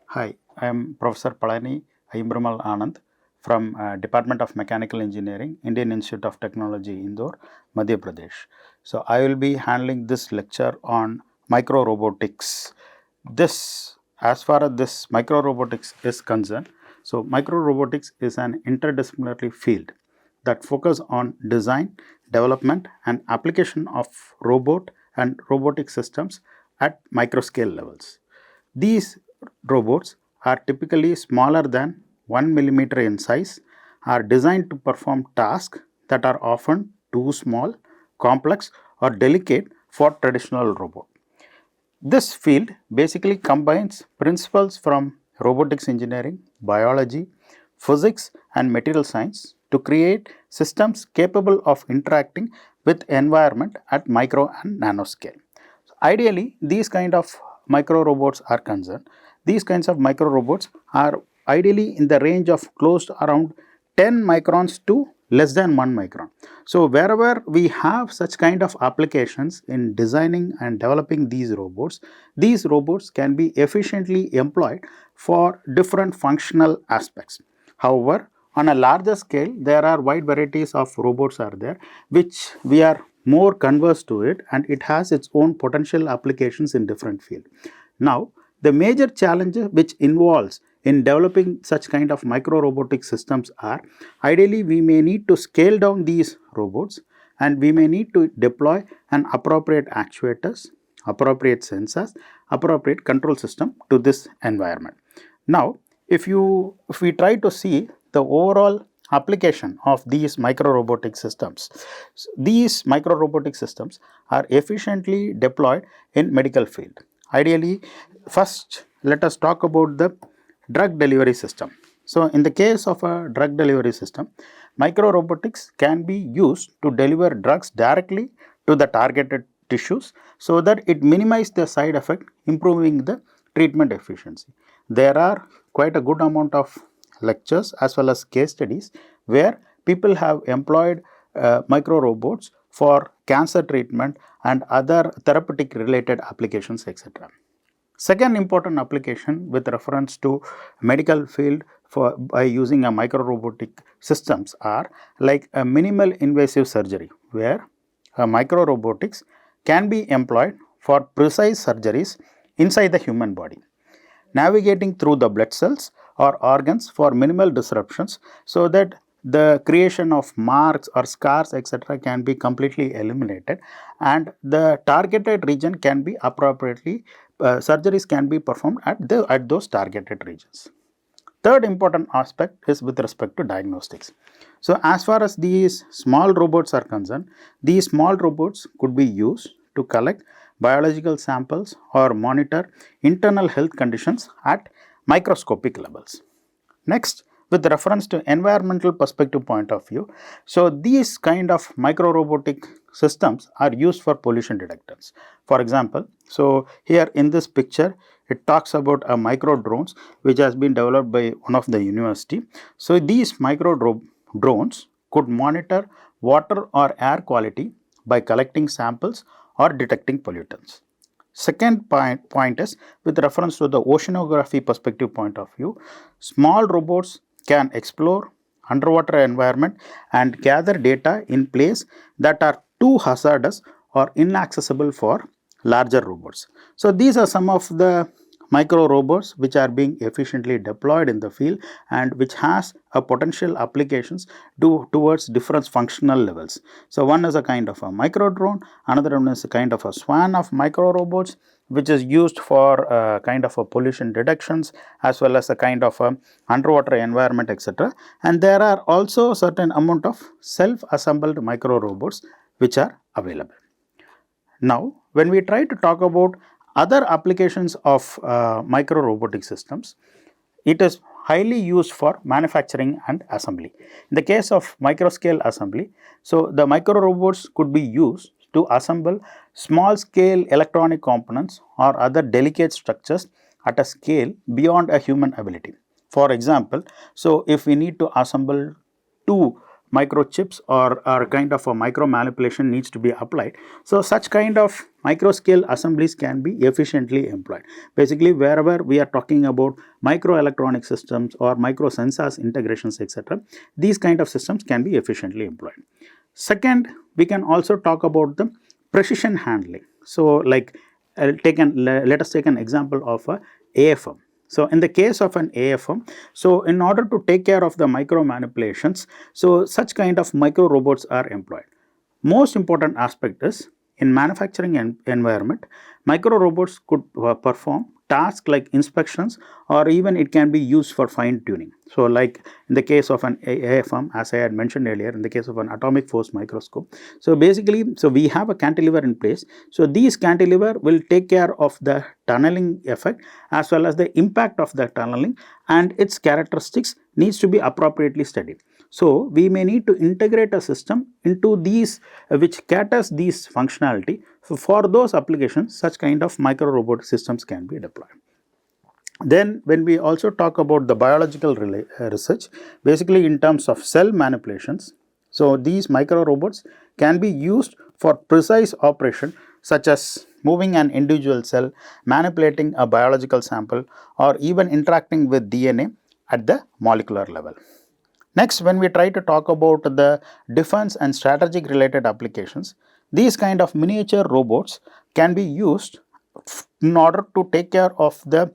Hi, I am Professor Palani Aimbramal Anand from Department of Mechanical Engineering, Indian Institute of Technology, Indore, Madhya Pradesh. So, I will be handling this lecture on microrobotics. As far as this microrobotics is concerned, so microrobotics is an interdisciplinary field that focus on design, development and application of robot and robotic systems at microscale levels. These robots are typically smaller than 1 millimeter in size, are designed to perform tasks that are often too small, complex or delicate for traditional robot. This field basically combines principles from robotics engineering, biology, physics and material science to create systems capable of interacting with environment at micro and nano scale. Ideally, these kind of micro robots are concerned. These kinds of micro robots are ideally in the range of close to around 10 microns to less than 1 micron. So, wherever we have such kind of applications in designing and developing these robots can be efficiently employed for different functional aspects. However, on a larger scale, there are wide varieties of robots are there, which we are more conversed to it, and it has its own potential applications in different fields. Now, the major challenges which involves in developing such kind of micro robotic systems are ideally we may need to scale down these robots and we may need to deploy an appropriate actuators, appropriate sensors, appropriate control system to this environment. Now, if we try to see the overall application of these micro robotic systems, these micro robotic systems are efficiently deployed in medical field. Ideally, first let us talk about the drug delivery system. So, in the case of a drug delivery system, micro robotics can be used to deliver drugs directly to the targeted tissues so that it minimizes the side effect, improving the treatment efficiency. There are quite a good amount of lectures as well as case studies where people have employed micro robots for cancer treatment and other therapeutic related applications, etc. Second important application with reference to medical field for by using a micro robotic systems are like a minimal invasive surgery, where a micro robotics can be employed for precise surgeries inside the human body, navigating through the blood cells or organs for minimal disruptions so that the creation of marks or scars, etc., can be completely eliminated and the targeted region can be appropriately surgeries can be performed at those targeted regions. Third important aspect is with respect to diagnostics. So, as far as these small robots are concerned, these small robots could be used to collect biological samples or monitor internal health conditions at microscopic levels. Next, with reference to environmental perspective point of view, so these kind of micro robotic systems are used for pollution detectors. For example, so here in this picture it talks about a micro drones which has been developed by one of the university. So these micro drones could monitor water or air quality by collecting samples or detecting pollutants. Second point is with reference to the oceanography perspective point of view, small robots can explore underwater environment and gather data in place that are too hazardous or inaccessible for larger robots. So, these are some of the micro robots which are being efficiently deployed in the field and which has a potential applications towards different functional levels. So, one is a kind of a micro drone, another one is a kind of a swan of micro robots which is used for kind of a pollution detections as well as a kind of a underwater environment, etc. And there are also certain amount of self assembled micro robots which are available. Now, when we try to talk about other applications of micro robotic systems, it is highly used for manufacturing and assembly. In the case of micro scale assembly, so the micro robots could be used to assemble small scale electronic components or other delicate structures at a scale beyond a human ability. For example, so if we need to assemble two microchips or kind of a micro manipulation needs to be applied. So such kind of micro scale assemblies can be efficiently employed. Basically, wherever we are talking about microelectronic systems or micro sensors integrations, etc., these kind of systems can be efficiently employed. Second, we can also talk about the precision handling. So like let us take an example of a AFM. So in the case of an AFM, so in order to take care of the micro manipulations, so such kind of micro robots are employed. Most important aspect is in manufacturing environment, micro robots could perform tasks like inspections, or even it can be used for fine tuning. So like in the case of an AFM, as I had mentioned earlier, in the case of an atomic force microscope, so basically, so we have a cantilever in place. So these cantilever will take care of the tunneling effect as well as the impact of the tunneling, and its characteristics needs to be appropriately studied. So we may need to integrate a system into these which caters these functionality. So for those applications, such kind of micro robot systems can be deployed. Then when we also talk about the biological research, basically in terms of cell manipulations, so these micro robots can be used for precise operation such as moving an individual cell, manipulating a biological sample, or even interacting with DNA at the molecular level. Next, when we try to talk about the defense and strategic related applications, these kind of miniature robots can be used in order to take care of the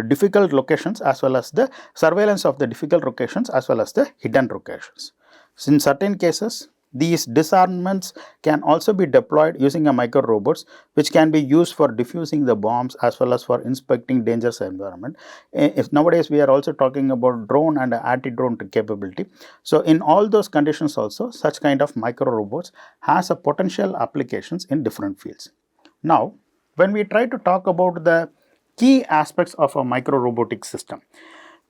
difficult locations as well as the surveillance of the difficult locations as well as the hidden locations. So in certain cases, these disarmaments can also be deployed using a micro robots, which can be used for diffusing the bombs as well as for inspecting dangerous environment. If nowadays we are also talking about drone and anti-drone capability. So in all those conditions also, such kind of micro robots has a potential applications in different fields. Now, when we try to talk about the key aspects of a micro robotic system,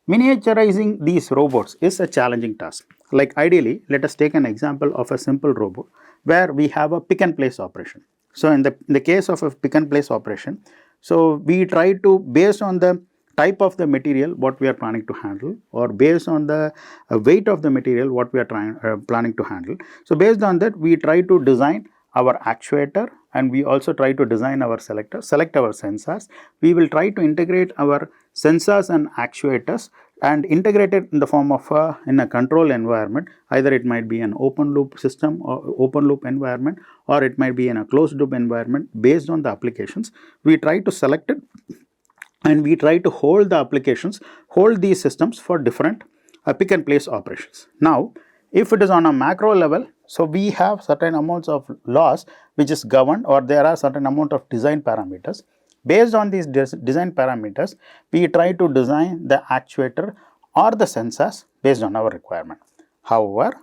miniaturizing these robots is a challenging task. Like ideally, let us take an example of a simple robot where we have a pick and place operation. So in the case of a pick and place operation, so we try to, based on the type of the material what we are planning to handle, or based on the weight of the material what we are planning to handle. So based on that, we try to design our actuator, and we also try to design our selector, select our sensors. We will try to integrate our sensors and actuators and integrate it in the form of in a control environment. Either it might be an open loop system or open loop environment, or it might be in a closed loop environment. Based on the applications, we try to select it, and we try to hold the applications, hold these systems for different pick and place operations. Now, if it is on a macro level, so we have certain amounts of laws which is governed, or there are certain amount of design parameters. Based on these design parameters, we try to design the actuator or the sensors based on our requirement. However,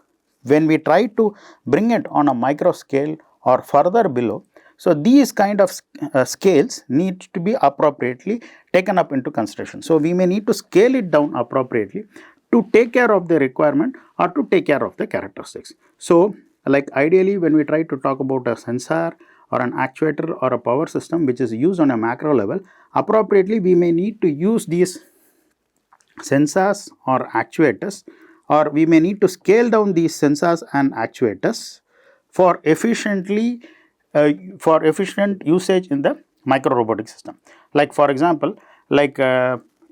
when we try to bring it on a micro scale or further below, so these kind of scales need to be appropriately taken up into consideration. So we may need to scale it down appropriately to take care of the requirement or to take care of the characteristics. So like ideally, when we try to talk about a sensor or an actuator or a power system which is used on a macro level, appropriately we may need to use these sensors or actuators, or we may need to scale down these sensors and actuators for efficient usage in the micro robotic system. Like for example, like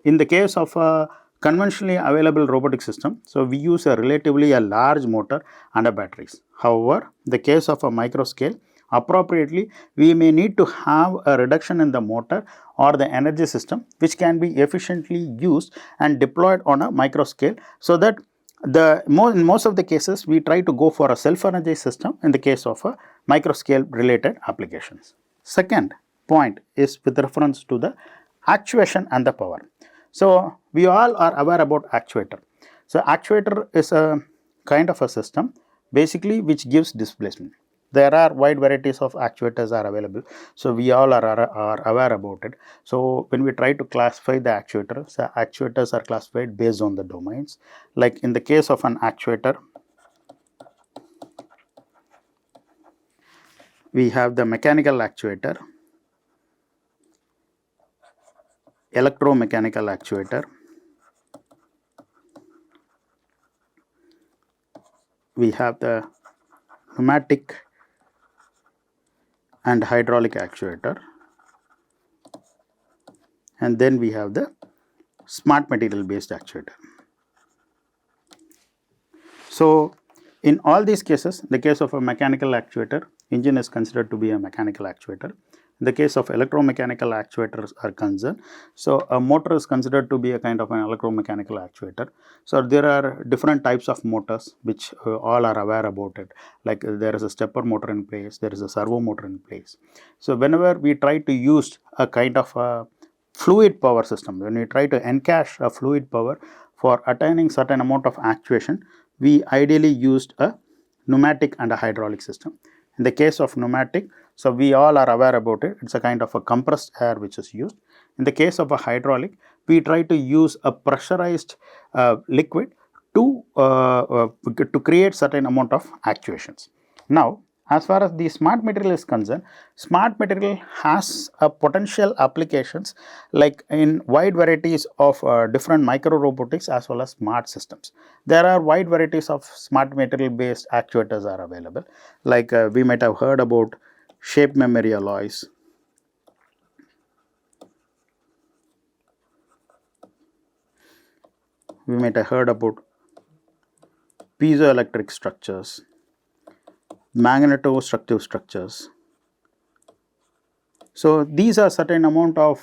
in the case of a conventionally available robotic system, so we use a relatively large motor and a batteries. However, the case of a micro scale, appropriately we may need to have a reduction in the motor or the energy system, which can be efficiently used and deployed on a micro scale, so that in most of the cases we try to go for a self-energized system in the case of a micro scale related applications. Second point is with reference to the actuation and the power. So we all are aware about actuator. So actuator is a kind of a system basically which gives displacement. There are wide varieties of actuators are available, so we all are aware about it. So when we try to classify the actuators are classified based on the domains. Like in the case of an actuator, we have the mechanical actuator, electromechanical actuator, we have the pneumatic and hydraulic actuator, and then we have the smart material based actuator. So in all these cases, the case of a mechanical actuator, engine is considered to be a mechanical actuator. In the case of electromechanical actuators are concerned, so a motor is considered to be a kind of an electromechanical actuator. So there are different types of motors which all are aware about it, like there is a stepper motor in place, there is a servo motor in place. So whenever we try to use a kind of a fluid power system, when we try to encash a fluid power for attaining certain amount of actuation, we ideally used a pneumatic and a hydraulic system. In the case of pneumatic, so we all are aware about it, it's a kind of a compressed air which is used. In the case of a hydraulic, we try to use a pressurized liquid to create certain amount of actuations. Now, as far as the smart material is concerned, smart material has a potential applications like in wide varieties of different micro robotics as well as smart systems. There are wide varieties of smart material based actuators are available, like we might have heard about shape memory alloys, we might have heard about piezoelectric structures, magnetostructive structures. So these are certain amount of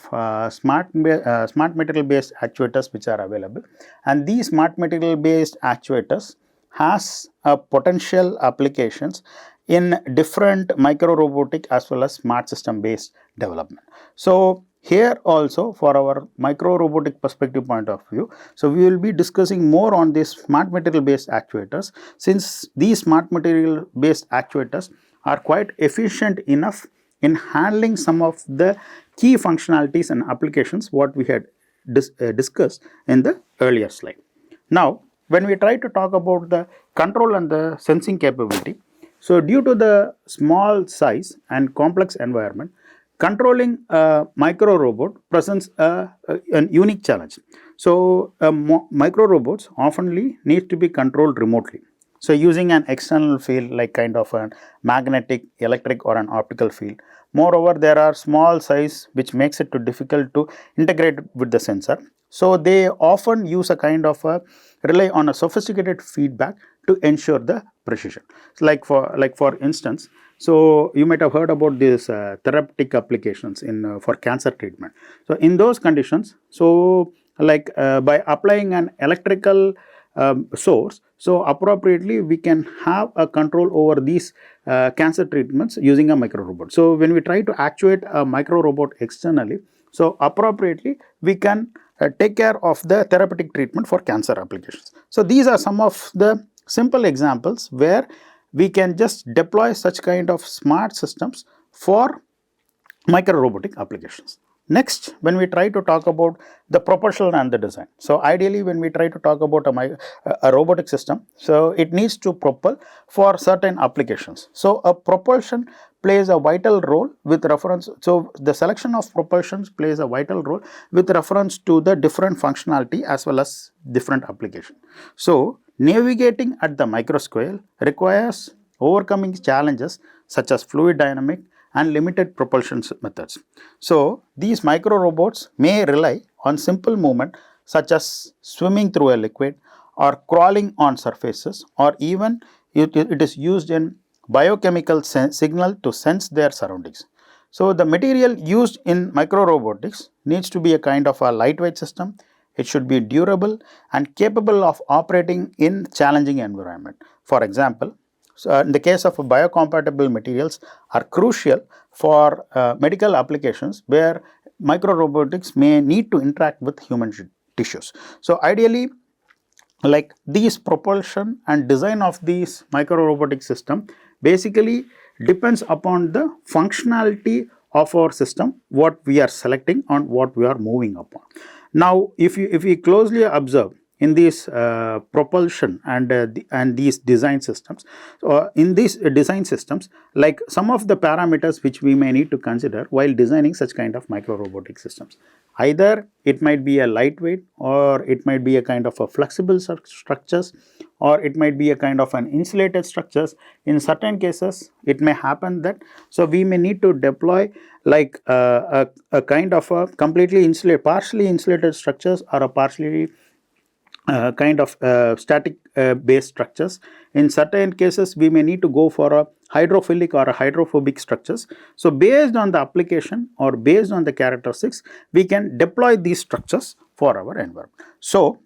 smart material based actuators which are available, and these smart material based actuators has a potential applications in different micro robotic as well as smart system based development. So here also for our micro robotic perspective point of view, so we will be discussing more on these smart material based actuators, since these smart material based actuators are quite efficient enough in handling some of the key functionalities and applications what we had discussed in the earlier slide. Now, when we try to talk about the control and the sensing capability, so due to the small size and complex environment, controlling a micro robot presents a unique challenge. So micro robots oftenly need to be controlled remotely. So using an external field like kind of a magnetic, electric or an optical field. Moreover, there are small size which makes it too difficult to integrate with the sensor. So they often use a kind of a rely on a sophisticated feedback to ensure the precision. Like for instance, so you might have heard about these therapeutic applications in for cancer treatment. So in those conditions, so like by applying an electrical source, so appropriately we can have a control over these cancer treatments using a micro robot. So when we try to actuate a micro robot externally, so appropriately we can take care of the therapeutic treatment for cancer applications. So these are some of the simple examples where we can just deploy such kind of smart systems for micro robotic applications. Next, when we try to talk about the propulsion and the design. So ideally, when we try to talk about a robotic system, so it needs to propel for certain applications. So a propulsion plays a vital role with reference. So the selection of propulsions plays a vital role with reference to the different functionality as well as different application. So navigating at the micro scale requires overcoming challenges such as fluid dynamic and limited propulsion methods. So these micro robots may rely on simple movement such as swimming through a liquid or crawling on surfaces, or even it is used in biochemical signal to sense their surroundings. So the material used in micro robotics needs to be a kind of a lightweight system. It should be durable and capable of operating in challenging environment. For example, so in the case of biocompatible materials are crucial for medical applications where micro robotics may need to interact with human tissues. So ideally, like these propulsion and design of these micro robotic system basically depends upon the functionality of our system, what we are selecting and what we are moving upon. Now, if we closely observe in these propulsion and these design systems. In these design systems, like some of the parameters which we may need to consider while designing such kind of micro robotic systems. Either it might be a lightweight, or it might be a kind of a flexible structures, or it might be a kind of an insulated structures. In certain cases, it may happen that, so we may need to deploy like a kind of a completely insulated, partially insulated structures, or a partially kind of static based structures. In certain cases, we may need to go for a hydrophilic or a hydrophobic structures. So based on the application or based on the characteristics, we can deploy these structures for our environment. So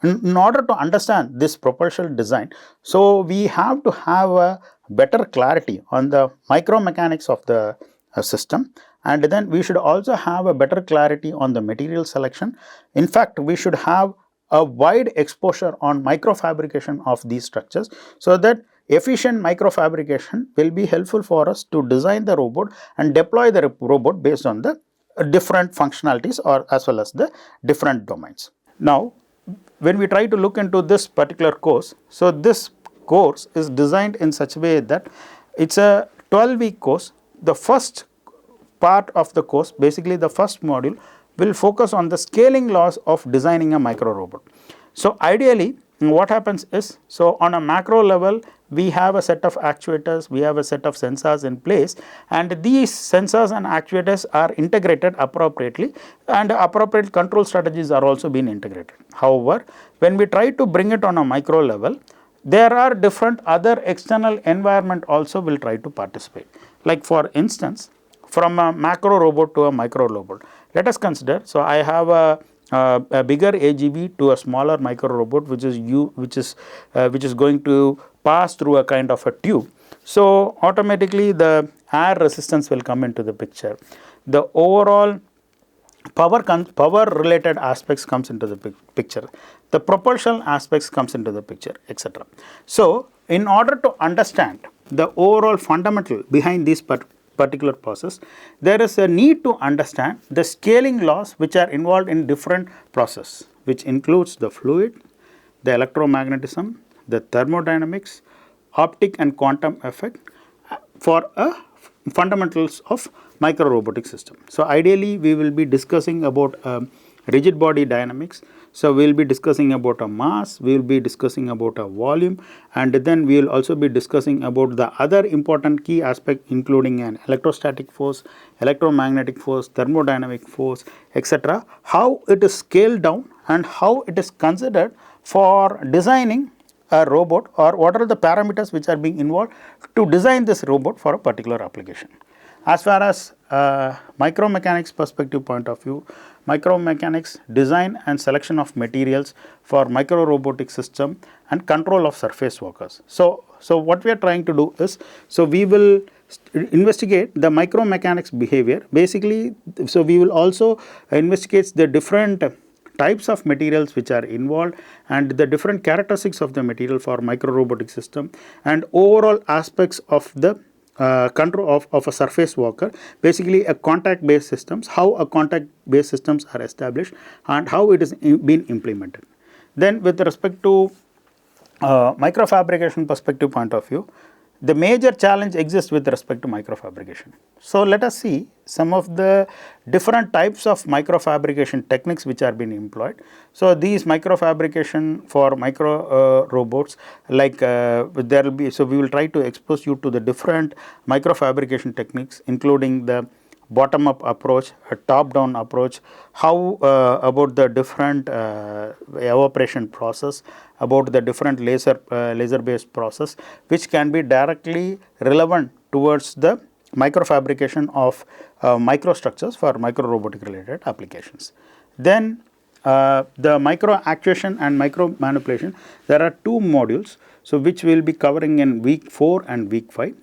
in order to understand this propulsion design, so we have to have a better clarity on the micromechanics of the system, and then we should also have a better clarity on the material selection. In fact, we should have a wide exposure on microfabrication of these structures, so that efficient microfabrication will be helpful for us to design the robot and deploy the robot based on the different functionalities or as well as the different domains. Now, when we try to look into this particular course, so this course is designed in such a way that it's a 12-week course. The first part of the course, basically the first module, will focus on the scaling laws of designing a micro robot. So ideally, what happens is, so on a macro level, we have a set of actuators, we have a set of sensors in place, and these sensors and actuators are integrated appropriately, and appropriate control strategies are also being integrated. However, when we try to bring it on a micro level, there are different other external environment also will try to participate. Like for instance, from a macro robot to a micro robot, let us consider, so I have a bigger AGV to a smaller micro robot, which is going to pass through a kind of a tube. So automatically the air resistance will come into the picture. The overall power related aspects comes into the picture. The propulsion aspects comes into the picture, etc. So in order to understand the overall fundamental behind this particular process, there is a need to understand the scaling laws which are involved in different process, which includes the fluid, the electromagnetism, the thermodynamics, optic and quantum effect for a fundamentals of micro robotic system. So ideally, we will be discussing about rigid body dynamics. So we will be discussing about a mass, we will be discussing about a volume, and then we will also be discussing about the other important key aspect, including an electrostatic force, electromagnetic force, thermodynamic force, etc. How it is scaled down and how it is considered for designing a robot, or what are the parameters which are being involved to design this robot for a particular application. As far as micromechanics perspective point of view, micromechanics design and selection of materials for micro robotic system and control of surface workers. So what we are trying to do is, so we will investigate the micromechanics behavior basically. So we will also investigate the different types of materials which are involved and the different characteristics of the material for micro robotic system, and overall aspects of the control of a surface worker, basically a contact based systems, how a contact based systems are established and how it is being implemented. Then with respect to microfabrication perspective point of view, the major challenge exists with respect to microfabrication. So let us see some of the different types of microfabrication techniques which are being employed. So these microfabrication for micro robots, like there will be, so we will try to expose you to the different microfabrication techniques, including the bottom up approach, a top down approach, how about the different evaporation process, about the different laser based process which can be directly relevant towards the microfabrication of microstructures for micro robotic related applications. Then the micro actuation and micro manipulation, there are two modules, so which we will be covering in week 4 and week 5.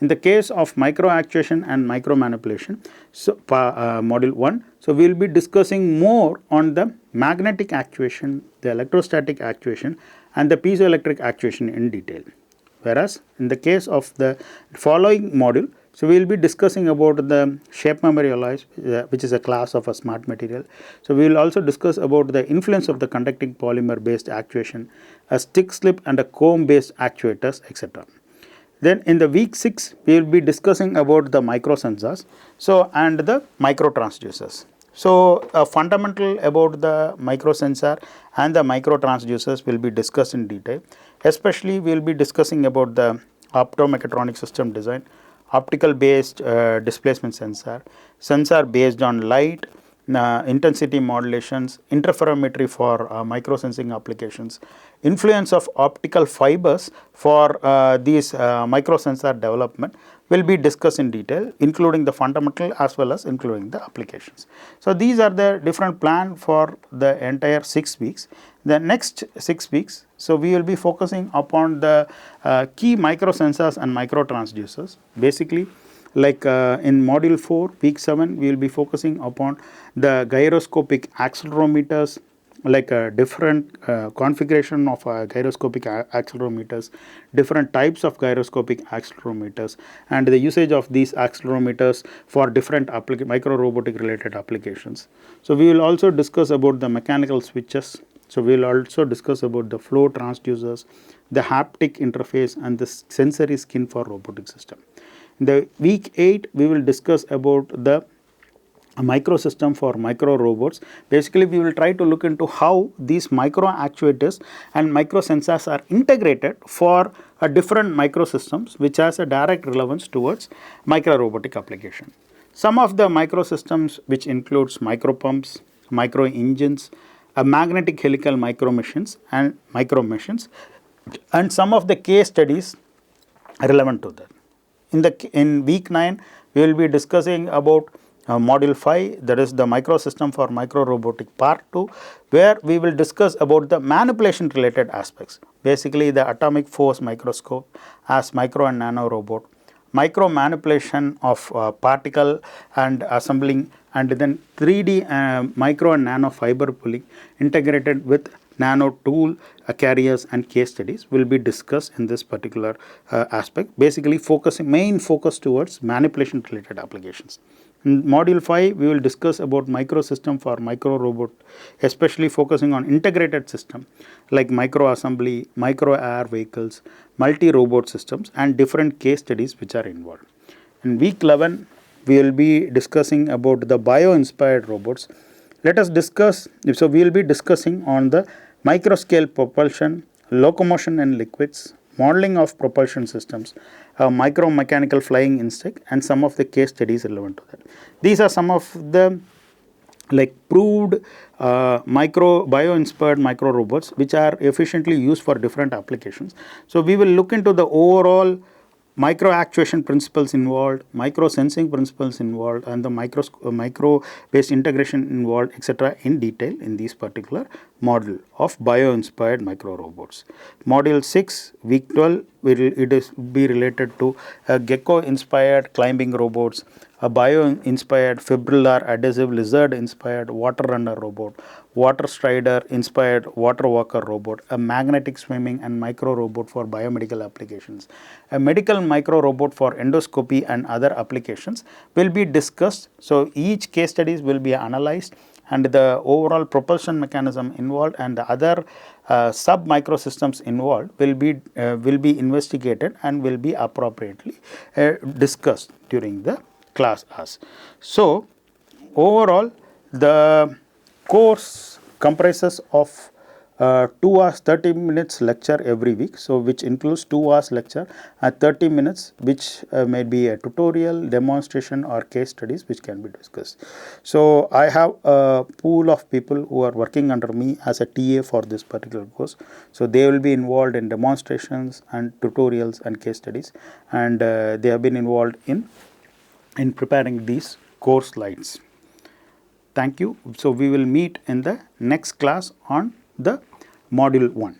In the case of micro actuation and micro manipulation, so module 1, so we will be discussing more on the magnetic actuation, the electrostatic actuation and the piezoelectric actuation in detail. Whereas in the case of the following module, So we will be discussing about the shape memory alloys, which is a class of a smart material. So we will also discuss about the influence of the conducting polymer based actuation, a stick slip and a comb based actuators, etc. Then in the week 6 we will be discussing about the microsensors and the microtransducers. So fundamental about the microsensor and the microtransducers will be discussed in detail. Especially we will be discussing about the optomechatronic system design, optical based displacement sensor based on light, intensity modulations, interferometry for microsensing applications, influence of optical fibers for these microsensor development will be discussed in detail, including the fundamental as well as including the applications. So these are the different plan for the entire 6 weeks. The next 6 weeks, so we will be focusing upon the key microsensors and microtransducers. Basically, like in module 4 week 7 we will be focusing upon the gyroscopic accelerometers, like different configuration of gyroscopic accelerometers, different types of gyroscopic accelerometers, and the usage of these accelerometers for different micro robotic related applications. So we will also discuss about the mechanical switches. So we will also discuss about the flow transducers, the haptic interface, and the sensory skin for robotic system. In the week 8 we will discuss about the microsystem for micro robots. Basically we will try to look into how these micro actuators and microsensors are integrated for different microsystems which has a direct relevance towards micro robotic application. Some of the microsystems which includes micro pumps, micro engines, magnetic helical micro machines, and some of the case studies relevant to that. In week 9 we will be discussing about module 5, that is the microsystem for micro robotic part 2, where we will discuss about the manipulation related aspects, basically the atomic force microscope as micro and nano robot, micro manipulation of particle and assembling, and then 3D micro and nano fiber pulling integrated with nano tool carriers and case studies will be discussed in this particular aspect, basically main focus towards manipulation related applications. In module 5 we will discuss about microsystem for micro robot, especially focusing on integrated system like micro assembly, micro air vehicles, multi robot systems, and different case studies which are involved. In week 11 we will be discussing about the bio inspired robots. Let us discuss, so we will be discussing on the microscale propulsion, locomotion in liquids, modeling of propulsion systems, micro mechanical flying insect, and some of the case studies relevant to that. These are some of the proved bio inspired micro robots which are efficiently used for different applications. So we will look into the overall micro actuation principles involved, micro sensing principles involved, and the micro based integration involved, etc. in detail in this particular module of bio inspired micro robots. Module 6 week 12 will be related to gecko inspired climbing robots, a bio inspired fibrillar adhesive lizard inspired water runner robot, water strider inspired water walker robot, a magnetic swimming and micro robot for biomedical applications, a medical micro robot for endoscopy and other applications will be discussed. So each case studies will be analyzed, and the overall propulsion mechanism involved and the other sub microsystems involved will be investigated and will be appropriately discussed during the class as. So overall the course comprises of 2 hours 30 minutes lecture every week, so which includes 2 hours lecture and 30 minutes which may be a tutorial, demonstration, or case studies which can be discussed. So I have a pool of people who are working under me as a TA for this particular course. So they will be involved in demonstrations and tutorials and case studies, and they have been involved in preparing these course slides. Thank you. So we will meet in the next class on the module 1.